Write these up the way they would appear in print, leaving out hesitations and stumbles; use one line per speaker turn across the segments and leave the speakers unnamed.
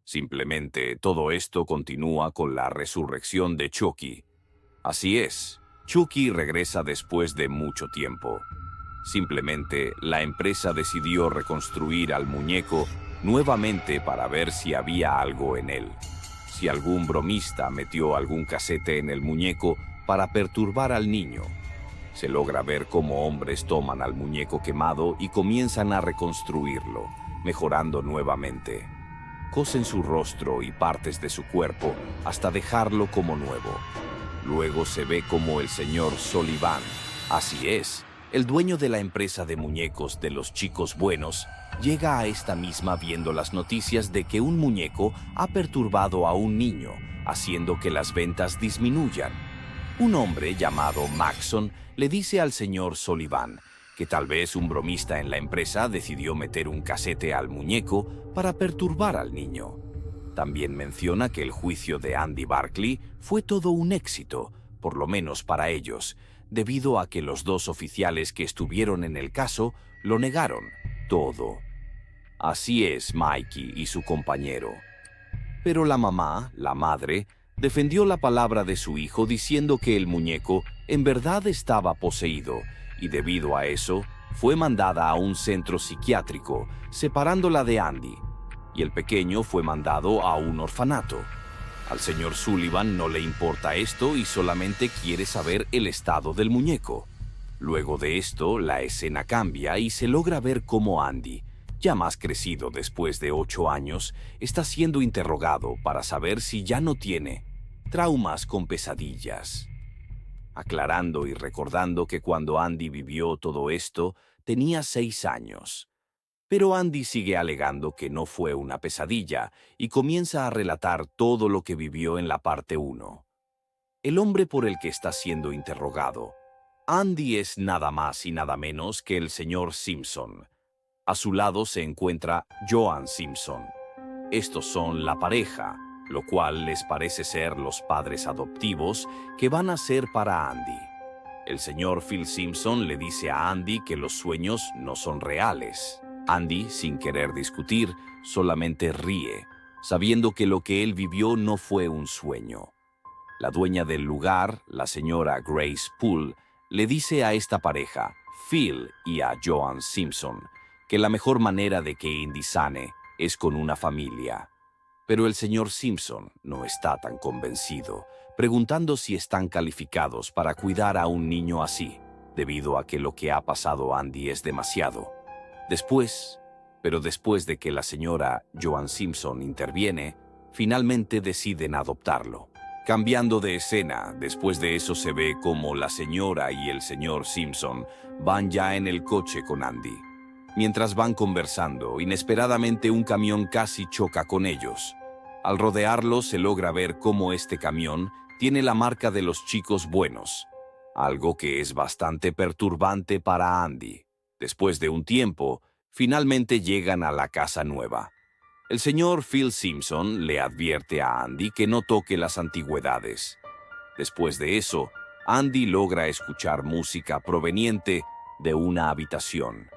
Simplemente todo esto continúa con la resurrección de Chucky. Así es, Chucky regresa después de mucho tiempo. Simplemente la empresa decidió reconstruir al muñeco nuevamente para ver si había algo en él. Si algún bromista metió algún casete en el muñeco para perturbar al niño. Se logra ver cómo hombres toman al muñeco quemado y comienzan a reconstruirlo, mejorando nuevamente. Cosen su rostro y partes de su cuerpo hasta dejarlo como nuevo. Luego se ve como el señor Sullivan, así es, el dueño de la empresa de muñecos de los chicos buenos, llega a esta misma viendo las noticias de que un muñeco ha perturbado a un niño, haciendo que las ventas disminuyan. Un hombre llamado Maxon le dice al señor Sullivan que tal vez un bromista en la empresa decidió meter un casete al muñeco para perturbar al niño. También menciona que el juicio de Andy Barkley fue todo un éxito, por lo menos para ellos, debido a que los dos oficiales que estuvieron en el caso lo negaron todo. Así es Mikey y su compañero. Pero la mamá, la madre, defendió la palabra de su hijo diciendo que el muñeco en verdad estaba poseído y debido a eso fue mandada a un centro psiquiátrico, separándola de Andy, y el pequeño fue mandado a un orfanato. Al señor Sullivan no le importa esto y solamente quiere saber el estado del muñeco. Luego de esto, la escena cambia y se logra ver cómo Andy, ya más crecido después de 8 años, está siendo interrogado para saber si ya no tiene traumas con pesadillas. Aclarando y recordando que cuando Andy vivió todo esto, tenía 6 años. Pero Andy sigue alegando que no fue una pesadilla y comienza a relatar todo lo que vivió en la parte 1. El hombre por el que está siendo interrogado, Andy, es nada más y nada menos que el señor Simpson. A su lado se encuentra Joan Simpson. Estos son la pareja, lo cual les parece ser los padres adoptivos que van a ser para Andy. El señor Phil Simpson le dice a Andy que los sueños no son reales. Andy, sin querer discutir, solamente ríe, sabiendo que lo que él vivió no fue un sueño. La dueña del lugar, la señora Grace Poole, le dice a esta pareja, Phil y a Joan Simpson, que la mejor manera de que Indy sane es con una familia. Pero el señor Simpson no está tan convencido, preguntando si están calificados para cuidar a un niño así, debido a que lo que ha pasado a Andy es demasiado. Después de que la señora Joan Simpson interviene, finalmente deciden adoptarlo. Cambiando de escena, después de eso se ve como la señora y el señor Simpson van ya en el coche con Andy. Mientras van conversando, inesperadamente un camión casi choca con ellos. Al rodearlo se logra ver cómo este camión tiene la marca de los chicos buenos, algo que es bastante perturbante para Andy. Después de un tiempo, finalmente llegan a la casa nueva. El señor Phil Simpson le advierte a Andy que no toque las antigüedades. Después de eso, Andy logra escuchar música proveniente de una habitación.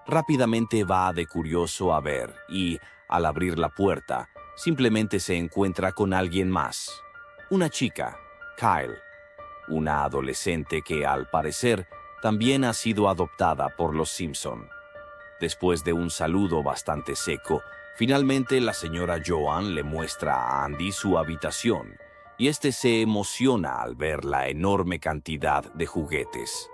Rápidamente va de curioso a ver y, al abrir la puerta, simplemente se encuentra con alguien más. Una chica, Kyle, una adolescente que, al parecer, también ha sido adoptada por los Simpson. Después de un saludo bastante seco, finalmente la señora Joan le muestra a Andy su habitación, y este se emociona al ver la enorme cantidad de juguetes.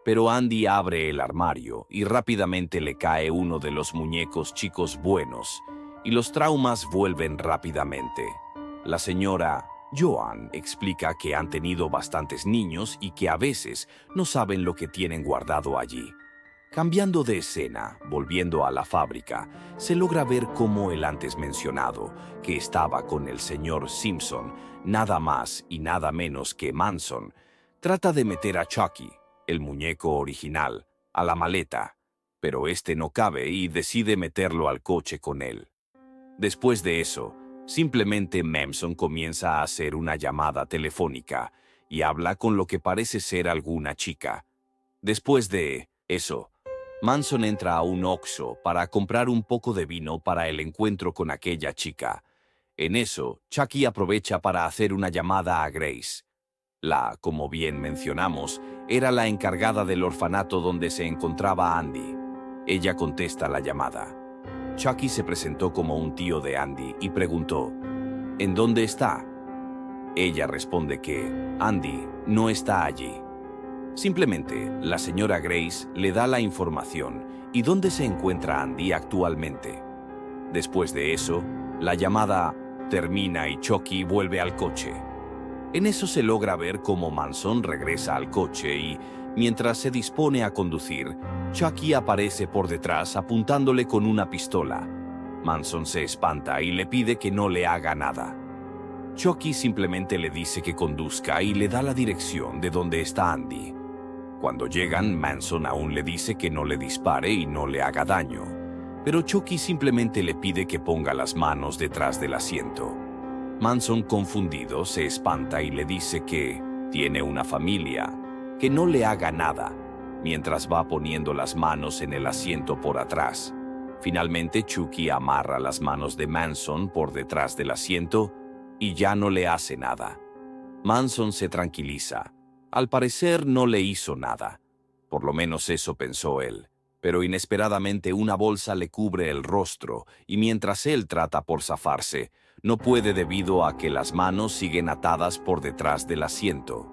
Pero Andy abre el armario y rápidamente le cae uno de los muñecos chicos buenos, y los traumas vuelven rápidamente. La señora Joan explica que han tenido bastantes niños y que a veces no saben lo que tienen guardado allí. Cambiando de escena, volviendo a la fábrica, se logra ver cómo el antes mencionado, que estaba con el señor Simpson, nada más y nada menos que Manson, trata de meter a Chucky, el muñeco original, a la maleta, pero este no cabe y decide meterlo al coche con él. Después de eso, simplemente Manson comienza a hacer una llamada telefónica y habla con lo que parece ser alguna chica. Después de eso, Manson entra a un Oxxo para comprar un poco de vino para el encuentro con aquella chica. En eso, Chucky aprovecha para hacer una llamada a Grace. Como bien mencionamos, era la encargada del orfanato donde se encontraba Andy. Ella contesta la llamada. Chucky se presentó como un tío de Andy y preguntó, ¿en dónde está? Ella responde que Andy no está allí. Simplemente, la señora Grace le da la información y dónde se encuentra Andy actualmente. Después de eso, la llamada termina y Chucky vuelve al coche. En eso se logra ver cómo Manson regresa al coche y, mientras se dispone a conducir, Chucky aparece por detrás apuntándole con una pistola. Manson se espanta y le pide que no le haga nada. Chucky simplemente le dice que conduzca y le da la dirección de donde está Andy. Cuando llegan, Manson aún le dice que no le dispare y no le haga daño, pero Chucky simplemente le pide que ponga las manos detrás del asiento. Manson, confundido, se espanta y le dice que tiene una familia, que no le haga nada, mientras va poniendo las manos en el asiento por atrás. Finalmente, Chucky amarra las manos de Manson por detrás del asiento y ya no le hace nada. Manson se tranquiliza. Al parecer no le hizo nada. Por lo menos eso pensó él. Pero inesperadamente una bolsa le cubre el rostro y mientras él trata por zafarse, no puede debido a que las manos siguen atadas por detrás del asiento.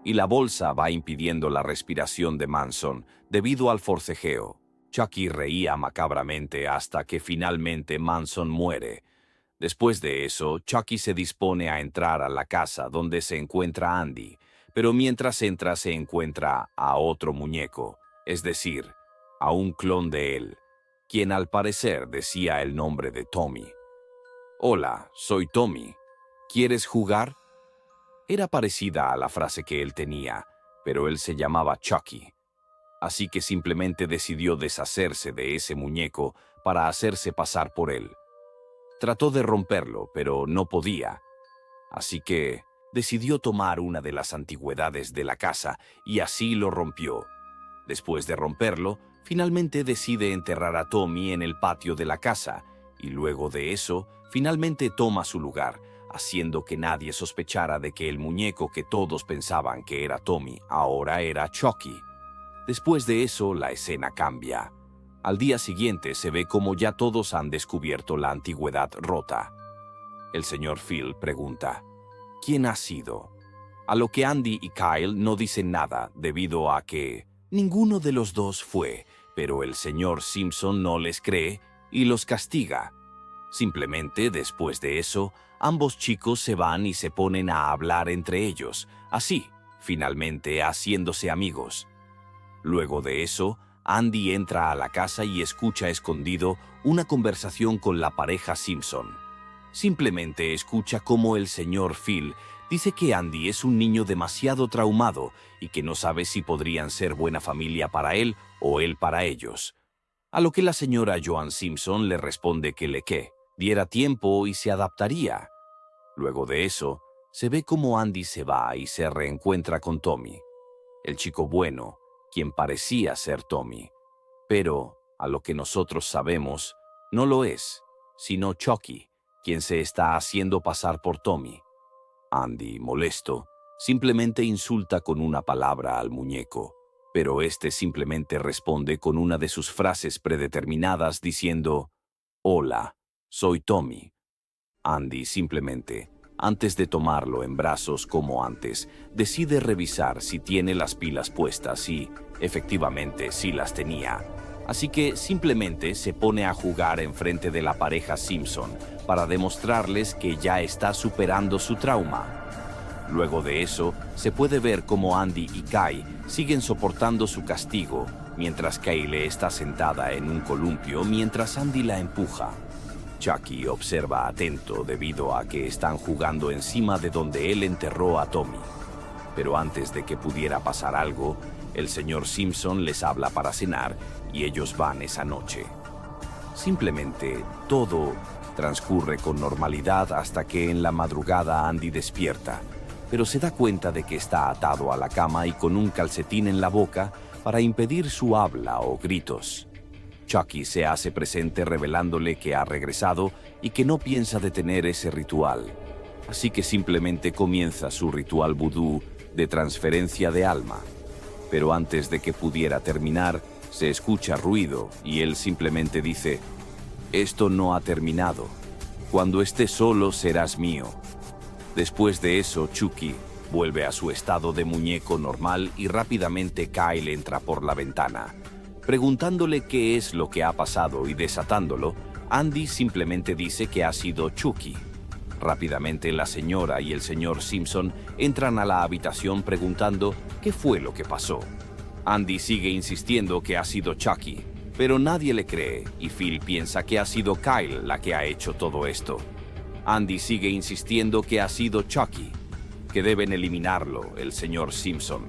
Y la bolsa va impidiendo la respiración de Manson debido al forcejeo. Chucky reía macabramente hasta que finalmente Manson muere. Después de eso, Chucky se dispone a entrar a la casa donde se encuentra Andy, pero mientras entra se encuentra a otro muñeco, es decir, a un clon de él, quien al parecer decía el nombre de Tommy. «Hola, soy Tommy. ¿Quieres jugar?» Era parecida a la frase que él tenía, pero él se llamaba Chucky. Así que simplemente decidió deshacerse de ese muñeco para hacerse pasar por él. Trató de romperlo, pero no podía. Así que decidió tomar una de las antigüedades de la casa y así lo rompió. Después de romperlo, finalmente decide enterrar a Tommy en el patio de la casa y luego de eso, finalmente toma su lugar, haciendo que nadie sospechara de que el muñeco que todos pensaban que era Tommy ahora era Chucky. Después de eso, la escena cambia. Al día siguiente se ve como ya todos han descubierto la antigüedad rota. El señor Phil pregunta, ¿quién ha sido? A lo que Andy y Kyle no dicen nada debido a que ninguno de los dos fue, pero el señor Simpson no les cree y los castiga. Simplemente después de eso, ambos chicos se van y se ponen a hablar entre ellos, así, finalmente haciéndose amigos. Luego de eso, Andy entra a la casa y escucha escondido una conversación con la pareja Simpson. Simplemente escucha cómo el señor Phil dice que Andy es un niño demasiado traumado y que no sabe si podrían ser buena familia para él o él para ellos. A lo que la señora Joan Simpson le responde que diera tiempo y se adaptaría. Luego de eso, se ve cómo Andy se va y se reencuentra con Tommy, el chico bueno, quien parecía ser Tommy. Pero, a lo que nosotros sabemos, no lo es, sino Chucky, quien se está haciendo pasar por Tommy. Andy, molesto, simplemente insulta con una palabra al muñeco, pero este simplemente responde con una de sus frases predeterminadas diciendo, «Hola, soy Tommy». Andy simplemente, antes de tomarlo en brazos como antes, decide revisar si tiene las pilas puestas y, efectivamente, sí las tenía. Así que simplemente se pone a jugar enfrente de la pareja Simpson para demostrarles que ya está superando su trauma. Luego de eso, se puede ver cómo Andy y Kai siguen soportando su castigo, mientras Kyle está sentada en un columpio mientras Andy la empuja. Chucky observa atento debido a que están jugando encima de donde él enterró a Tommy. Pero antes de que pudiera pasar algo, el señor Simpson les habla para cenar y ellos van esa noche. Simplemente todo transcurre con normalidad hasta que en la madrugada Andy despierta, pero se da cuenta de que está atado a la cama y con un calcetín en la boca para impedir su habla o gritos. Chucky se hace presente revelándole que ha regresado y que no piensa detener ese ritual. Así que simplemente comienza su ritual vudú de transferencia de alma. Pero antes de que pudiera terminar, se escucha ruido y él simplemente dice: «Esto no ha terminado. Cuando estés solo serás mío». Después de eso, Chucky vuelve a su estado de muñeco normal y rápidamente Kyle entra por la ventana. Preguntándole qué es lo que ha pasado y desatándolo, Andy simplemente dice que ha sido Chucky. Rápidamente la señora y el señor Simpson entran a la habitación preguntando qué fue lo que pasó. Andy sigue insistiendo que ha sido Chucky, pero nadie le cree y Phil piensa que ha sido Kyle la que ha hecho todo esto. Andy sigue insistiendo que ha sido Chucky, que deben eliminarlo, el señor Simpson.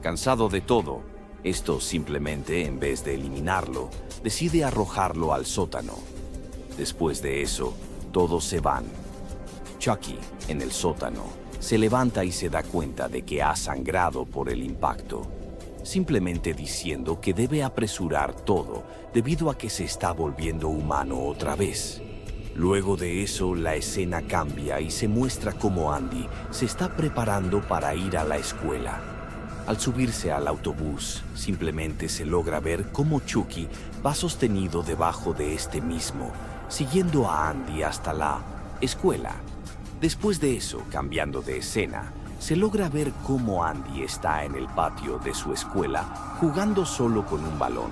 Cansado de todo, esto simplemente, en vez de eliminarlo, decide arrojarlo al sótano. Después de eso, todos se van. Chucky, en el sótano, se levanta y se da cuenta de que ha sangrado por el impacto, simplemente diciendo que debe apresurar todo debido a que se está volviendo humano otra vez. Luego de eso, la escena cambia y se muestra cómo Andy se está preparando para ir a la escuela. Al subirse al autobús, simplemente se logra ver cómo Chucky va sostenido debajo de este mismo, siguiendo a Andy hasta la escuela. Después de eso, cambiando de escena, se logra ver cómo Andy está en el patio de su escuela jugando solo con un balón,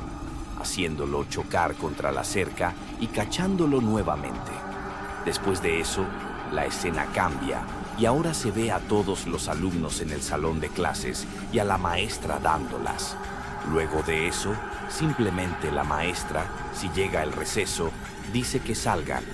haciéndolo chocar contra la cerca y cachándolo nuevamente. Después de eso, la escena cambia y ahora se ve a todos los alumnos en el salón de clases y a la maestra dándolas. Luego de eso, simplemente la maestra, si llega el receso, dice que salgan.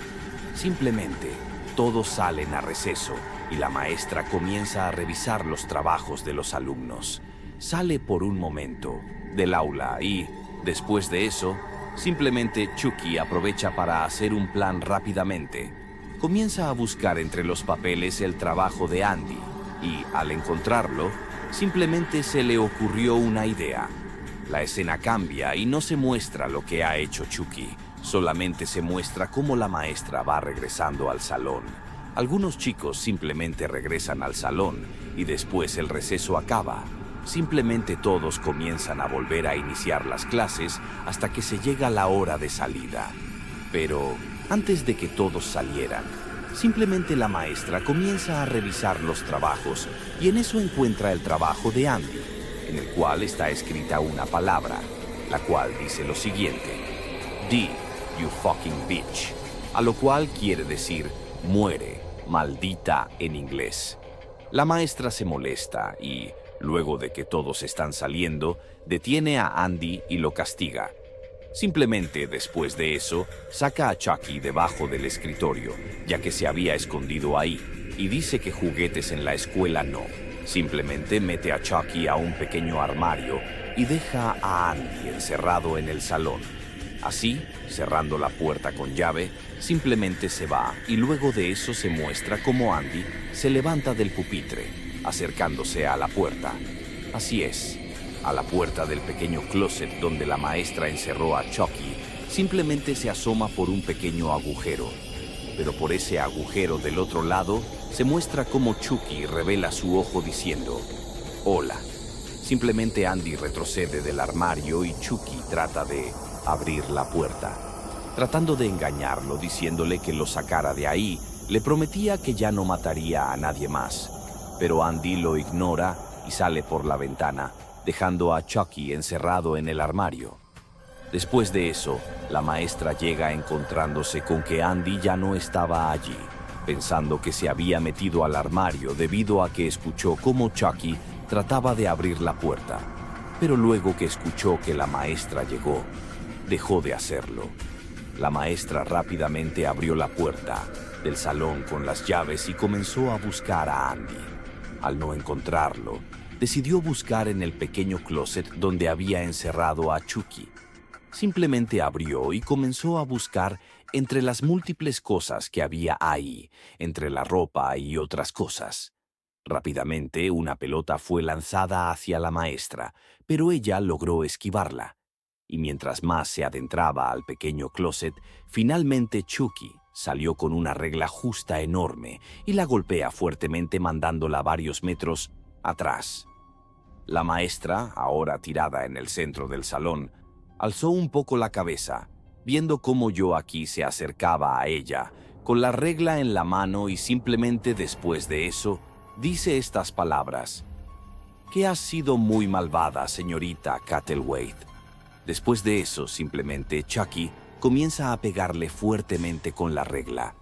Simplemente, todos salen a receso y la maestra comienza a revisar los trabajos de los alumnos. Sale por un momento del aula y, después de eso, simplemente Chucky aprovecha para hacer un plan rápidamente. Comienza a buscar entre los papeles el trabajo de Andy y, al encontrarlo, simplemente se le ocurrió una idea. La escena cambia y no se muestra lo que ha hecho Chucky. Solamente se muestra cómo la maestra va regresando al salón. Algunos chicos simplemente regresan al salón y después el receso acaba. Simplemente todos comienzan a volver a iniciar las clases hasta que se llega la hora de salida. Pero antes de que todos salieran, simplemente la maestra comienza a revisar los trabajos y en eso encuentra el trabajo de Andy, en el cual está escrita una palabra, la cual dice lo siguiente: D, you fucking bitch, a lo cual quiere decir muere, maldita en inglés. La maestra se molesta y, luego de que todos están saliendo, detiene a Andy y lo castiga. Simplemente después de eso, saca a Chucky debajo del escritorio, ya que se había escondido ahí, y dice que juguetes en la escuela no. Simplemente mete a Chucky a un pequeño armario y deja a Andy encerrado en el salón. Así, cerrando la puerta con llave, simplemente se va y luego de eso se muestra cómo Andy se levanta del pupitre, acercándose a la puerta. Así es, a la puerta del pequeño closet donde la maestra encerró a Chucky, simplemente se asoma por un pequeño agujero. Pero por ese agujero del otro lado, se muestra cómo Chucky revela su ojo diciendo: «Hola». Simplemente Andy retrocede del armario y Chucky trata de abrir la puerta. Tratando de engañarlo, diciéndole que lo sacara de ahí, le prometía que ya no mataría a nadie más. Pero Andy lo ignora y sale por la ventana, dejando a Chucky encerrado en el armario. Después de eso, la maestra llega encontrándose con que Andy ya no estaba allí, pensando que se había metido al armario debido a que escuchó cómo Chucky trataba de abrir la puerta. Pero luego que escuchó que la maestra llegó, dejó de hacerlo. La maestra rápidamente abrió la puerta del salón con las llaves y comenzó a buscar a Andy. Al no encontrarlo, decidió buscar en el pequeño closet donde había encerrado a Chucky. Simplemente abrió y comenzó a buscar entre las múltiples cosas que había ahí, entre la ropa y otras cosas. Rápidamente, una pelota fue lanzada hacia la maestra, pero ella logró esquivarla. Y mientras más se adentraba al pequeño closet, finalmente Chucky salió con una regla justa enorme y la golpea fuertemente mandándola varios metros atrás. La maestra, ahora tirada en el centro del salón, alzó un poco la cabeza, viendo cómo Joaki se acercaba a ella, con la regla en la mano y simplemente después de eso, dice estas palabras: «Que has sido muy malvada, señorita Cattleweight». Después de eso, simplemente Chucky comienza a pegarle fuertemente con la regla.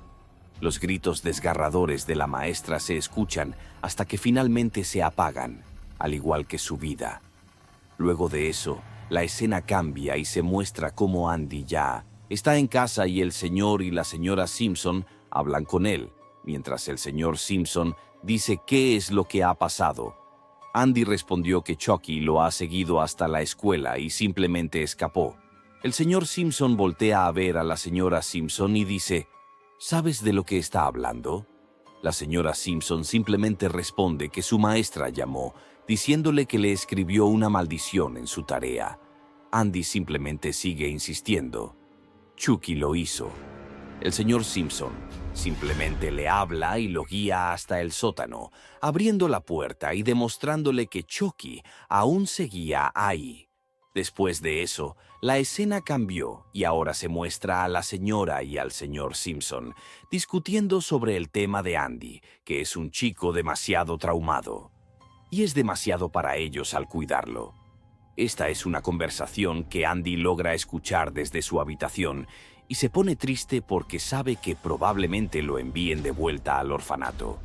Los gritos desgarradores de la maestra se escuchan hasta que finalmente se apagan, al igual que su vida. Luego de eso, la escena cambia y se muestra cómo Andy ya está en casa y el señor y la señora Simpson hablan con él, mientras el señor Simpson dice qué es lo que ha pasado. Andy respondió que Chucky lo ha seguido hasta la escuela y simplemente escapó. El señor Simpson voltea a ver a la señora Simpson y dice: «¿Sabes de lo que está hablando?». La señora Simpson simplemente responde que su maestra llamó, diciéndole que le escribió una maldición en su tarea. Andy simplemente sigue insistiendo: «Chucky lo hizo». El señor Simpson simplemente le habla y lo guía hasta el sótano, abriendo la puerta y demostrándole que Chucky aún seguía ahí. Después de eso, la escena cambió y ahora se muestra a la señora y al señor Simpson discutiendo sobre el tema de Andy, que es un chico demasiado traumado. Y es demasiado para ellos al cuidarlo. Esta es una conversación que Andy logra escuchar desde su habitación y se pone triste porque sabe que probablemente lo envíen de vuelta al orfanato.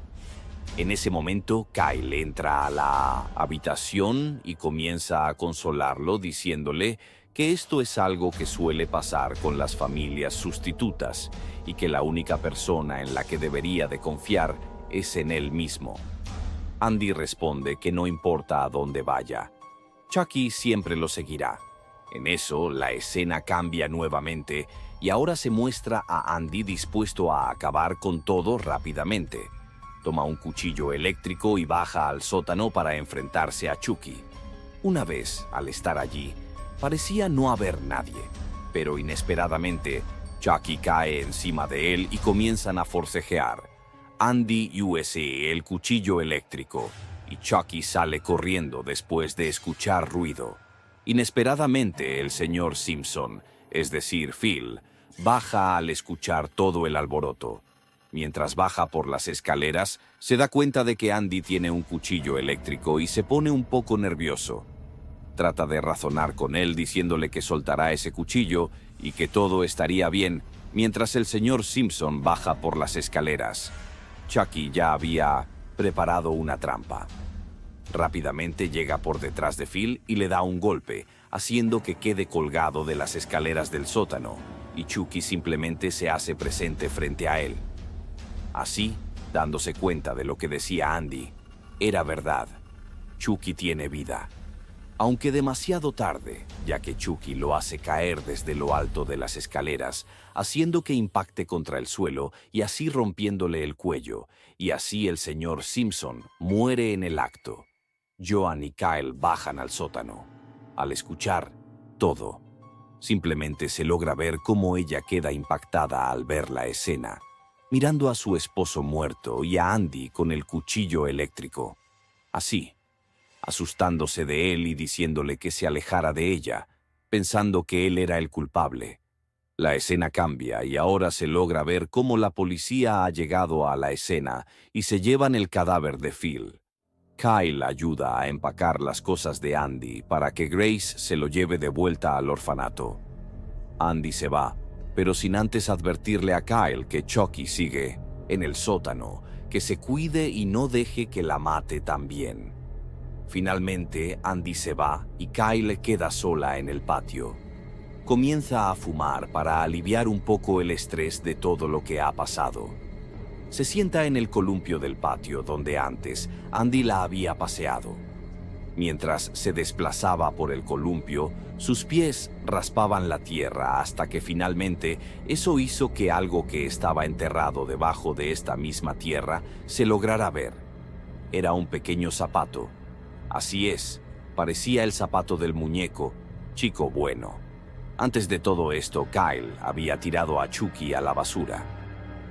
En ese momento, Kyle entra a la habitación y comienza a consolarlo diciéndole que esto es algo que suele pasar con las familias sustitutas y que la única persona en la que debería de confiar es en él mismo. Andy responde que no importa a dónde vaya, Chucky siempre lo seguirá. En eso, la escena cambia nuevamente y ahora se muestra a Andy dispuesto a acabar con todo rápidamente. Toma un cuchillo eléctrico y baja al sótano para enfrentarse a Chucky. Una vez, al estar allí, parecía no haber nadie, pero inesperadamente, Chucky cae encima de él y comienzan a forcejear. Andy usa el cuchillo eléctrico y Chucky sale corriendo después de escuchar ruido. Inesperadamente, el señor Simpson, es decir, Phil, baja al escuchar todo el alboroto. Mientras baja por las escaleras, se da cuenta de que Andy tiene un cuchillo eléctrico y se pone un poco nervioso. Trata de razonar con él diciéndole que soltará ese cuchillo y que todo estaría bien, mientras el señor Simpson baja por las escaleras. Chucky ya había preparado una trampa. Rápidamente llega por detrás de Phil y le da un golpe, haciendo que quede colgado de las escaleras del sótano, y Chucky simplemente se hace presente frente a él. Así, dándose cuenta de lo que decía Andy, era verdad. Chucky tiene vida. Aunque demasiado tarde, ya que Chucky lo hace caer desde lo alto de las escaleras, haciendo que impacte contra el suelo y así rompiéndole el cuello, y así el señor Simpson muere en el acto. Joan y Kyle bajan al sótano. Al escuchar todo, simplemente se logra ver cómo ella queda impactada al ver la escena, mirando a su esposo muerto y a Andy con el cuchillo eléctrico. Así, asustándose de él y diciéndole que se alejara de ella, pensando que él era el culpable. La escena cambia y ahora se logra ver cómo la policía ha llegado a la escena y se llevan el cadáver de Phil. Kyle ayuda a empacar las cosas de Andy para que Grace se lo lleve de vuelta al orfanato. Andy se va, pero sin antes advertirle a Kyle que Chucky sigue en el sótano, que se cuide y no deje que la mate también. Finalmente, Andy se va y Kyle queda sola en el patio. Comienza a fumar para aliviar un poco el estrés de todo lo que ha pasado. Se sienta en el columpio del patio donde antes Andy la había paseado. Mientras se desplazaba por el columpio, sus pies raspaban la tierra hasta que finalmente eso hizo que algo que estaba enterrado debajo de esta misma tierra se lograra ver. era un pequeño zapato. Así es, parecía el zapato del muñeco, chico bueno. Antes de todo esto, Kyle había tirado a Chucky a la basura.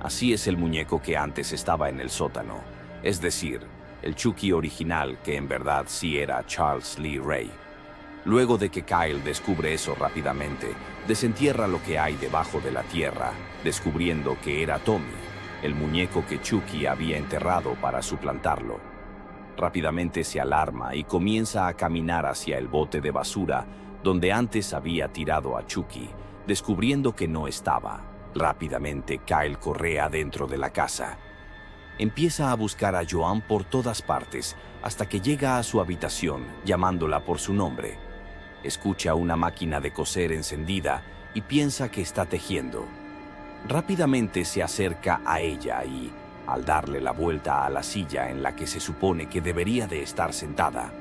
Así es el muñeco que antes estaba en el sótano, es decir, el Chucky original que en verdad sí era Charles Lee Ray. Luego de que Kyle descubre eso rápidamente, desentierra lo que hay debajo de la tierra, descubriendo que era Tommy, el muñeco que Chucky había enterrado para suplantarlo. Rápidamente se alarma y comienza a caminar hacia el bote de basura donde antes había tirado a Chucky, descubriendo que no estaba. Rápidamente Kyle corre adentro de la casa. Empieza a buscar a Joan por todas partes hasta que llega a su habitación, llamándola por su nombre. Escucha una máquina de coser encendida y piensa que está tejiendo. Rápidamente se acerca a ella y, al darle la vuelta a la silla en la que se supone que debería de estar sentada,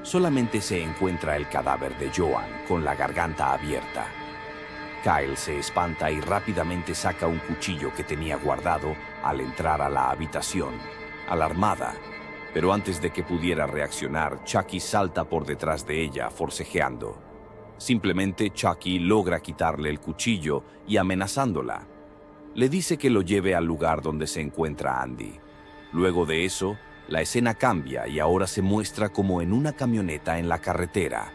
solamente se encuentra el cadáver de Joan con la garganta abierta. Kyle se espanta y rápidamente saca un cuchillo que tenía guardado al entrar a la habitación, alarmada. Pero antes de que pudiera reaccionar, Chucky salta por detrás de ella, forcejeando. Simplemente Chucky logra quitarle el cuchillo y amenazándola. Le dice que lo lleve al lugar donde se encuentra Andy. Luego de eso, la escena cambia y ahora se muestra como en una camioneta en la carretera.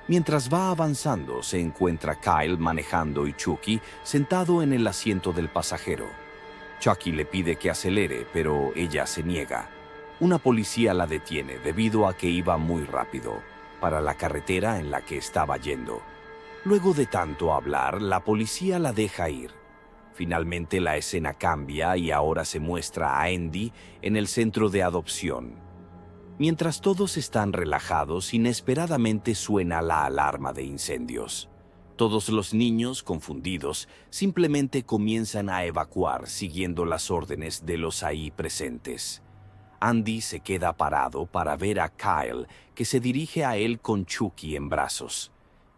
Mientras va avanzando, se encuentra Kyle manejando y Chucky sentado en el asiento del pasajero. Chucky le pide que acelere, pero ella se niega. Una policía la detiene debido a que iba muy rápido para la carretera en la que estaba yendo. Luego de tanto hablar, la policía la deja ir. Finalmente la escena cambia y ahora se muestra a Andy en el centro de adopción. Mientras todos están relajados, inesperadamente suena la alarma de incendios. Todos los niños, confundidos, simplemente comienzan a evacuar siguiendo las órdenes de los ahí presentes. Andy se queda parado para ver a Kyle, que se dirige a él con Chucky en brazos.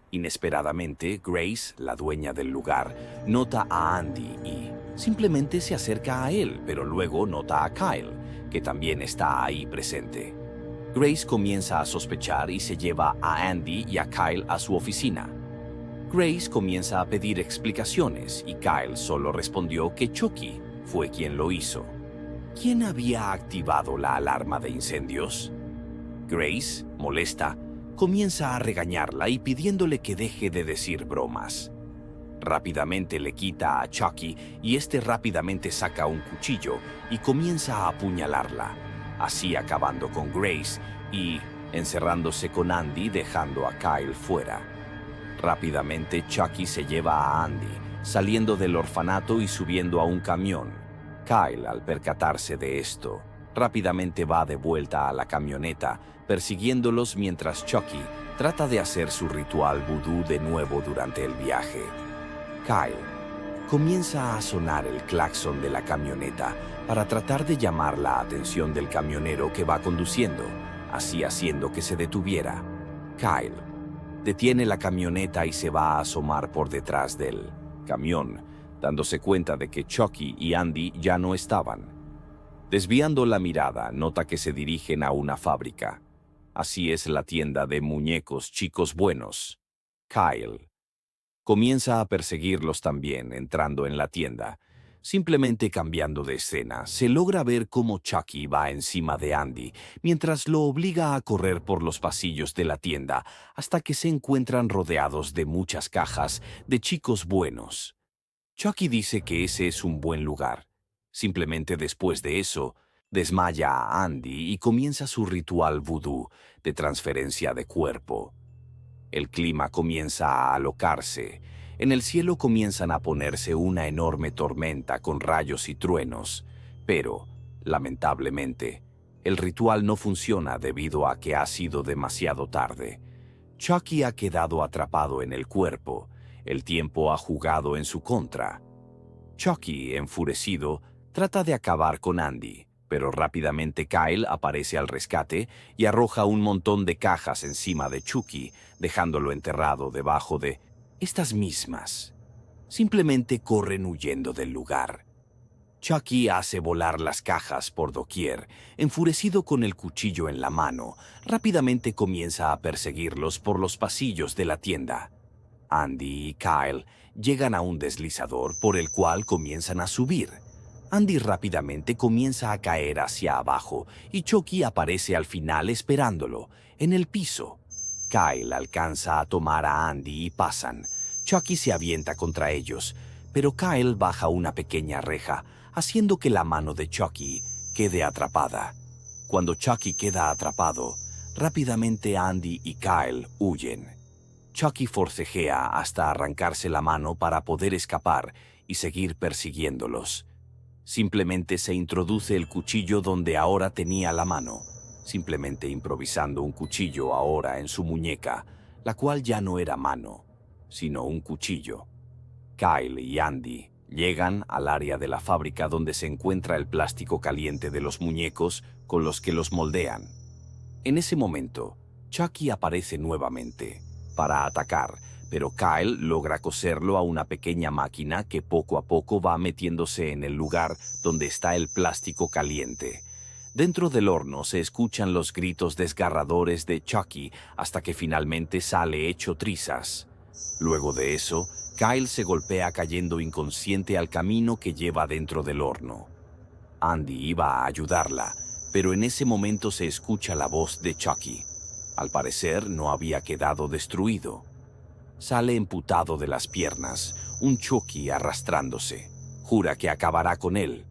Inesperadamente, Grace, la dueña del lugar, nota a Andy y simplemente se acerca a él, pero luego nota a Kyle, que también está ahí presente. Grace comienza a sospechar y se lleva a Andy y a Kyle a su oficina. Grace comienza a pedir explicaciones y Kyle solo respondió que Chucky fue quien lo hizo. ¿Quién había activado la alarma de incendios? Grace, molesta, comienza a regañarla y pidiéndole que deje de decir bromas. Rápidamente le quita a Chucky y este rápidamente saca un cuchillo y comienza a apuñalarla, así acabando con Grace y encerrándose con Andy, dejando a Kyle fuera. Rápidamente Chucky se lleva a Andy, saliendo del orfanato y subiendo a un camión. Kyle, al percatarse de esto, rápidamente va de vuelta a la camioneta, persiguiéndolos mientras Chucky trata de hacer su ritual vudú de nuevo durante el viaje. Kyle comienza a sonar el claxon de la camioneta para tratar de llamar la atención del camionero que va conduciendo, así haciendo que se detuviera. Kyle detiene la camioneta y se va a asomar por detrás del camión, dándose cuenta de que Chucky y Andy ya no estaban. Desviando la mirada, nota que se dirigen a una fábrica. Así es la tienda de muñecos chicos buenos. Kyle comienza a perseguirlos también, entrando en la tienda. Simplemente cambiando de escena, se logra ver cómo Chucky va encima de Andy, mientras lo obliga a correr por los pasillos de la tienda, hasta que se encuentran rodeados de muchas cajas de chicos buenos. Chucky dice que ese es un buen lugar. Simplemente después de eso, desmaya a Andy y comienza su ritual vudú de transferencia de cuerpo. El clima comienza a alocarse. En el cielo comienzan a ponerse una enorme tormenta con rayos y truenos, pero, lamentablemente, el ritual no funciona debido a que ha sido demasiado tarde. Chucky ha quedado atrapado en el cuerpo. El tiempo ha jugado en su contra. Chucky, enfurecido, trata de acabar con Andy, pero rápidamente Kyle aparece al rescate y arroja un montón de cajas encima de Chucky, dejándolo enterrado debajo de estas mismas. Simplemente corren huyendo del lugar. Chucky hace volar las cajas por doquier. Enfurecido con el cuchillo en la mano, rápidamente comienza a perseguirlos por los pasillos de la tienda. Andy y Kyle llegan a un deslizador por el cual comienzan a subir. Andy rápidamente comienza a caer hacia abajo y Chucky aparece al final esperándolo, en el piso. Kyle alcanza a tomar a Andy y pasan. Chucky se avienta contra ellos, pero Kyle baja una pequeña reja, haciendo que la mano de Chucky quede atrapada. Cuando Chucky queda atrapado, rápidamente Andy y Kyle huyen. Chucky forcejea hasta arrancarse la mano para poder escapar y seguir persiguiéndolos. Simplemente se introduce el cuchillo donde ahora tenía la mano, simplemente improvisando un cuchillo ahora en su muñeca, la cual ya no era mano, sino un cuchillo. Kyle y Andy llegan al área de la fábrica donde se encuentra el plástico caliente de los muñecos con los que los moldean. En ese momento, Chucky aparece nuevamente para atacar, pero Kyle logra coserlo a una pequeña máquina que poco a poco va metiéndose en el lugar donde está el plástico caliente. Dentro del horno se escuchan los gritos desgarradores de Chucky hasta que finalmente sale hecho trizas. Luego de eso, Kyle se golpea cayendo inconsciente al camino que lleva dentro del horno. Andy iba a ayudarla, pero en ese momento se escucha la voz de Chucky. Al parecer no había quedado destruido. Sale emputado de las piernas, un Chucky arrastrándose. Jura que acabará con él.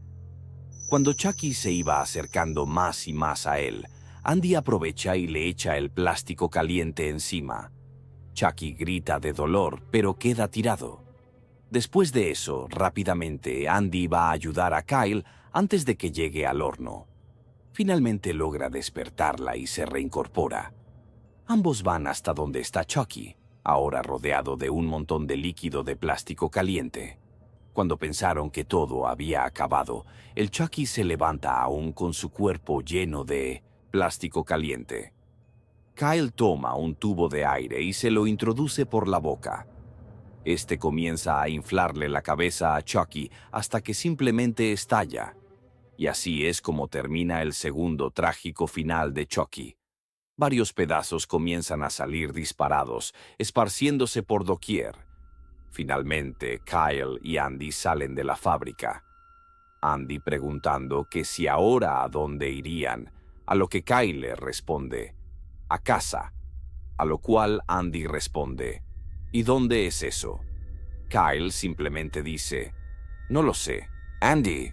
Cuando Chucky se iba acercando más y más a él, Andy aprovecha y le echa el plástico caliente encima. Chucky grita de dolor, pero queda tirado. Después de eso, rápidamente, Andy va a ayudar a Kyle antes de que llegue al horno. Finalmente logra despertarla y se reincorpora. Ambos van hasta donde está Chucky, ahora rodeado de un montón de líquido de plástico caliente. Cuando pensaron que todo había acabado, el Chucky se levanta aún con su cuerpo lleno de plástico caliente. Kyle toma un tubo de aire y se lo introduce por la boca. Este comienza a inflarle la cabeza a Chucky hasta que simplemente estalla. Y así es como termina el segundo trágico final de Chucky. Varios pedazos comienzan a salir disparados, esparciéndose por doquier. Finalmente, Kyle y Andy salen de la fábrica. Andy preguntando que si ahora a dónde irían, a lo que Kyle le responde: a casa, a lo cual Andy responde: ¿y dónde es eso? Kyle simplemente dice: no lo sé. Andy,